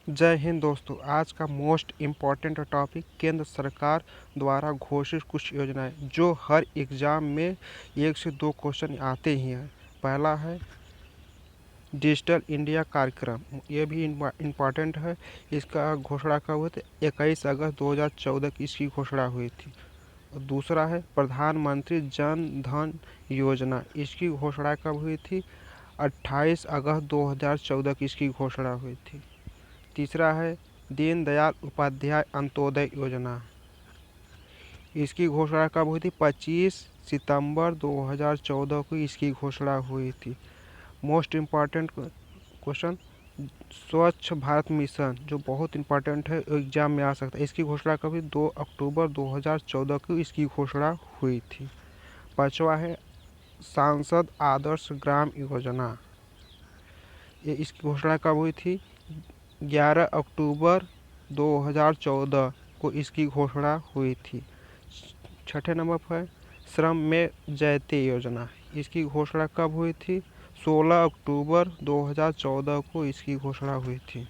जय हिंद दोस्तों। आज का मोस्ट इम्पॉर्टेंट टॉपिक केंद्र सरकार द्वारा घोषित कुछ योजनाएं जो हर एग्ज़ाम में 1 से 2 क्वेश्चन आते ही हैं। पहला है डिजिटल इंडिया कार्यक्रम, ये भी इम्पॉर्टेंट है। इसका घोषणा कब हुई थी? 21 अगस्त 2014 की इसकी घोषणा हुई थी। और दूसरा है प्रधानमंत्री जन धन योजना, इसकी घोषणा कब हुई थी? 28 अगस्त 2014 की इसकी घोषणा हुई थी। तीसरा है दीनदयाल उपाध्याय अंत्योदय योजना, इसकी घोषणा कब हुई थी? 25 सितंबर 2014 को इसकी घोषणा हुई थी। मोस्ट इम्पॉर्टेंट क्वेश्चन स्वच्छ भारत मिशन, जो बहुत इंपॉर्टेंट है, एग्जाम में आ सकता है। इसकी घोषणा कब हुई? 2 अक्टूबर 2014 को इसकी घोषणा हुई थी। पांचवा है सांसद आदर्श ग्राम योजना, ये इसकी घोषणा कब हुई थी? 11 अक्टूबर 2014 को इसकी घोषणा हुई थी। छठे नंबर पर श्रम में जयते योजना, इसकी घोषणा कब हुई थी? 16 अक्टूबर 2014 को इसकी घोषणा हुई थी।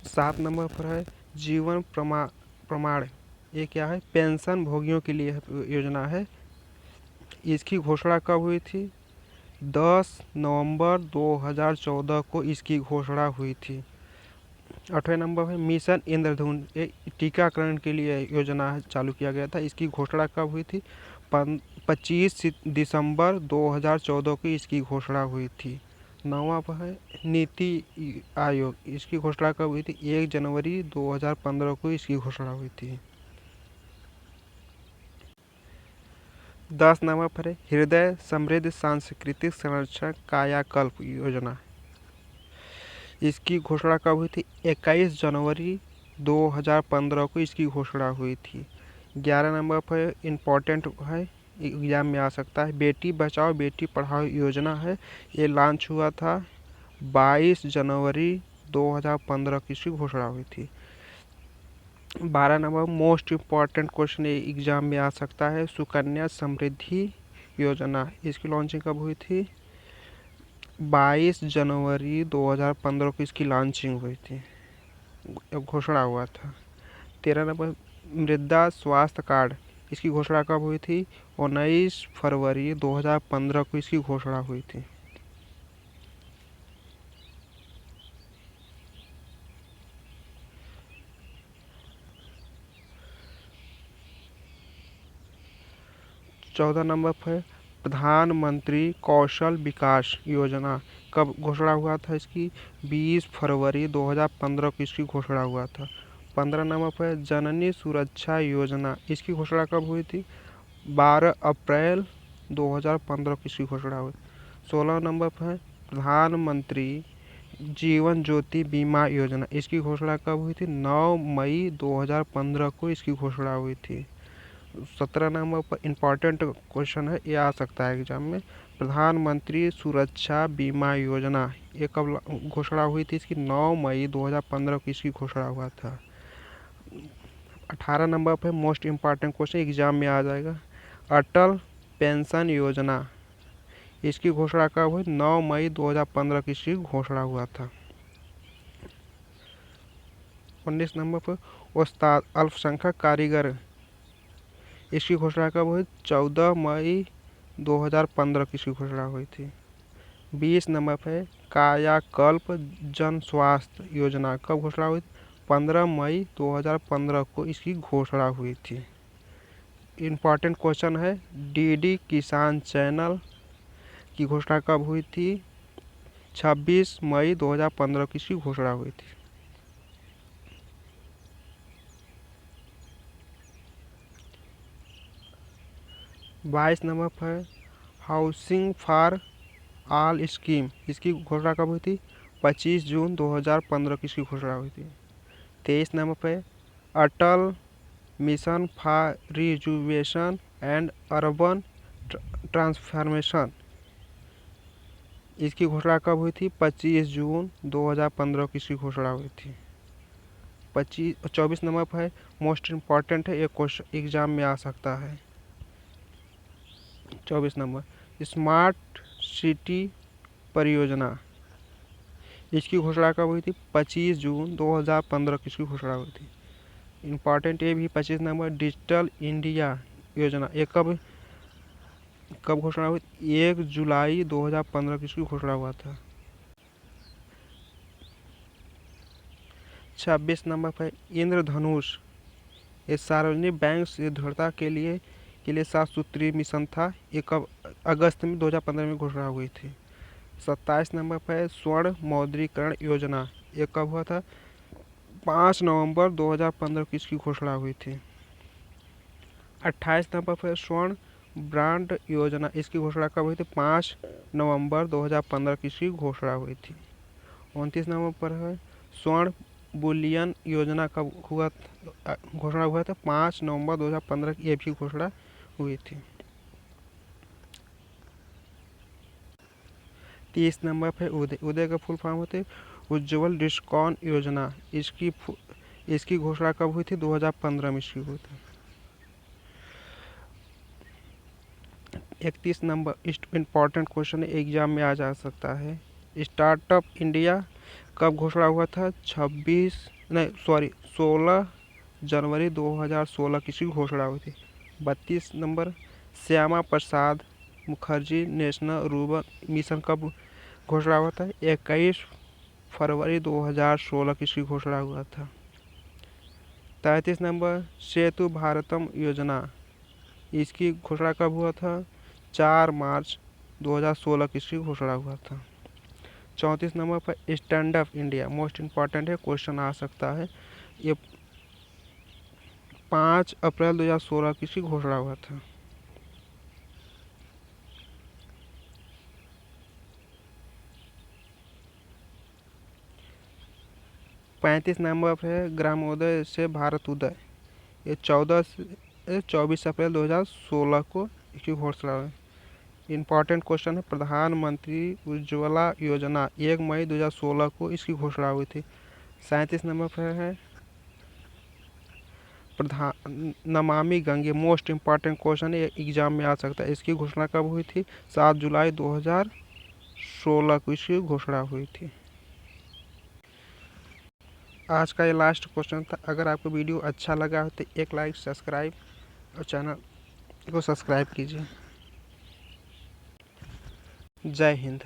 सात नंबर पर है जीवन प्रमाण, ये क्या है? पेंशन भोगियों के लिए योजना है। इसकी घोषणा कब हुई थी? 10 नवंबर 2014 को इसकी घोषणा हुई थी। 8वें नंबर है मिशन इंद्रधनुष, ये टीकाकरण के लिए योजना चालू किया गया था। इसकी घोषणा कब हुई थी? 25 दिसंबर 2014 को इसकी घोषणा हुई थी। 9वां पर है नीति आयोग, इसकी घोषणा कब हुई थी? 1 जनवरी 2015 को इसकी घोषणा हुई थी। 10 नंबर पर है हृदय समृद्ध सांस्कृतिक संरक्षण कायाकल्प योजना, इसकी घोषणा कब हुई थी? 21 जनवरी 2015 को इसकी घोषणा हुई थी। 11 नंबर पर इम्पोर्टेंट है, एग्जाम में आ सकता है, बेटी बचाओ बेटी पढ़ाओ योजना है। ये लॉन्च हुआ था 22 जनवरी 2015 की इसकी घोषणा हुई थी। 12 number most important question exam में आ सकता है, सुकन्या समृद्धि योजना, इसकी लॉन्चिंग कब हुई थी? 22 जनवरी 2015 को इसकी लॉन्चिंग हुई थी, घोषणा हुआ था। 13 नंबर मृदा स्वास्थ्य कार्ड, इसकी घोषणा कब हुई थी? 19 फरवरी 2015 को इसकी घोषणा हुई थी। चौदह नंबर पर प्रधानमंत्री कौशल विकास योजना, कब घोषणा हुआ था इसकी? 20 फरवरी 2015 को इसकी घोषणा हुआ था। 15 नंबर पर जननी सुरक्षा योजना, इसकी घोषणा कब हुई थी? 12 अप्रैल 2015 की इसकी घोषणा हुई। 16 नंबर पर प्रधानमंत्री जीवन ज्योति बीमा योजना, इसकी घोषणा कब हुई थी? 9 मई 2015 को इसकी घोषणा हुई थी। 17 नंबर पर इम्पॉर्टेंट क्वेश्चन है, ये आ सकता है एग्जाम में, प्रधानमंत्री सुरक्षा बीमा योजना, ये कब घोषणा हुई थी इसकी? 9 मई 2015 की इसकी घोषणा हुआ था। 18 नंबर पर मोस्ट इम्पॉर्टेंट क्वेश्चन एग्जाम में आ जाएगा, अटल पेंशन योजना, इसकी घोषणा कब हुई? 9 मई 2015 की इसकी घोषणा हुआ था। 19 नंबर पर उस्ताद अल्पसंख्यक कारीगर, इसकी घोषणा कब हुई? 14 मई 2015 की इसकी घोषणा हुई थी। 20 नंबर पर कायाकल्प जन स्वास्थ्य योजना, कब घोषणा हुई? 15 मई 2015 को इसकी घोषणा हुई थी। इम्पॉर्टेंट क्वेश्चन है डीडी किसान चैनल की घोषणा कब हुई थी? 26 मई 2015 की इसकी घोषणा हुई थी। बाईस नंबर पर हाउसिंग फॉर ऑल स्कीम, इसकी घोषणा कब हुई थी? 25 जून 2015 की इसकी घोषणा हुई थी। 23 नंबर पर Atal Mission for Rejuvenation and Urban Transformation, इसकी घोषणा कब हुई थी? 25 जून 2015 की इसकी घोषणा हुई थी। 24 नंबर पर मोस्ट इम्पॉर्टेंट है, एक क्वेश्चन एग्जाम में आ सकता है, 24 नंबर स्मार्ट सिटी परियोजना, इसकी घोषणा कब हुई थी? 25 जून 2015 की इसकी घोषणा हुई थी। इम्पॉर्टेंट ये भी 25 नंबर डिजिटल इंडिया योजना, ये कब कब घोषणा हुई? 1 जुलाई 2015 की इसकी घोषणा हुआ था। 26 नंबर पर इंद्रधनुष, ये सार्वजनिक बैंक से दृढ़ता के लिए 7 सूत्रीय मिशन था। ये कब? अगस्त में 2015 में घोषणा हुई थी। 27 नंबर पर स्वर्ण मौद्रीकरण योजना, ये कब हुआ था? 5 नवंबर 2015 की इसकी घोषणा हुई थी। 28 नंबर पर स्वर्ण ब्रांड योजना, इसकी घोषणा कब हुई थी? 5 नवंबर 2015 की इसकी घोषणा हुई थी। 29 नंबर पर है स्वर्ण बुलियन योजना, कब हुआ घोषणा हुआ था? 5 नवंबर 2015 की ये भी घोषणा हुई थी। 30 नंबर पर उदय का फुल फॉर्म होते उज्ज्वल डिस्कॉन योजना, इसकी घोषणा कब हुई थी? 2015 में इसकी हुई थी। 31 नंबर इम्पॉर्टेंट क्वेश्चन एग्जाम में आ जा सकता है। स्टार्टअप इंडिया कब घोषणा हुआ था? 16 जनवरी 2016 की इसकी घोषणा हुई थी। 32 number Shyama Prasad Mukherjee national rural mission कब घोषणा हुआ था? 21 फरवरी 2016 की इसकी घोषणा हुआ था। 33 नंबर सेतु भारतम योजना, इसकी घोषणा कब हुआ था? 4 मार्च 2016 की इसकी घोषणा हुआ था। 34 नंबर पर stand up India, most important है, क्वेश्चन आ सकता है। ये 5 अप्रैल 2016 की इसकी घोषणा हुआ था। 35 नंबर पर है ग्रामोदय से भारत उदय, ये 14 से 24 अप्रैल 2016 को इसकी घोषणा हुई। इम्पॉर्टेंट क्वेश्चन है प्रधानमंत्री उज्ज्वला योजना, 1 मई 2016 को इसकी घोषणा हुई थी। 37 नंबर पर है Namami Gange, most important question है, एग्जाम में आ सकता है। इसकी घोषणा कब हुई थी? 7 जुलाई 2016 को इसकी घोषणा हुई थी। आज का ये लास्ट क्वेश्चन था। अगर आपको वीडियो अच्छा लगा हो तो एक लाइक, सब्सक्राइब और चैनल को सब्सक्राइब कीजिए। जय हिंद।